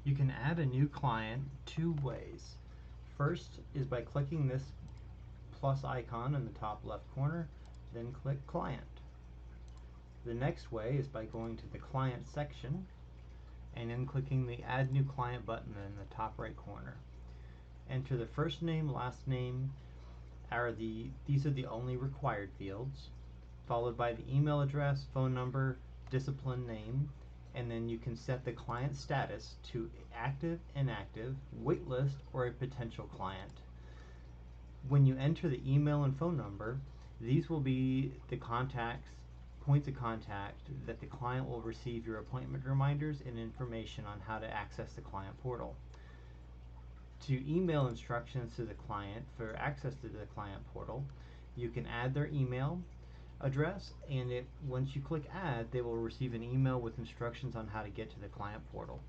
You can add a new client two ways. First is by clicking this plus icon in the top left corner, then click Client. The next way is by going to the Client section and then clicking the Add New Client button in the top right corner. Enter the first name, last name, these are the only required fields, followed by the email address, phone number, discipline name, and then you can set the client status to active, inactive, waitlist, or a potential client. When you enter the email and phone number, these will be the points of contact that the client will receive your appointment reminders and information on how to access the client portal. To email instructions to the client for access to the client portal, you can add their email address, and once you click add, they will receive an email with instructions on how to get to the client portal.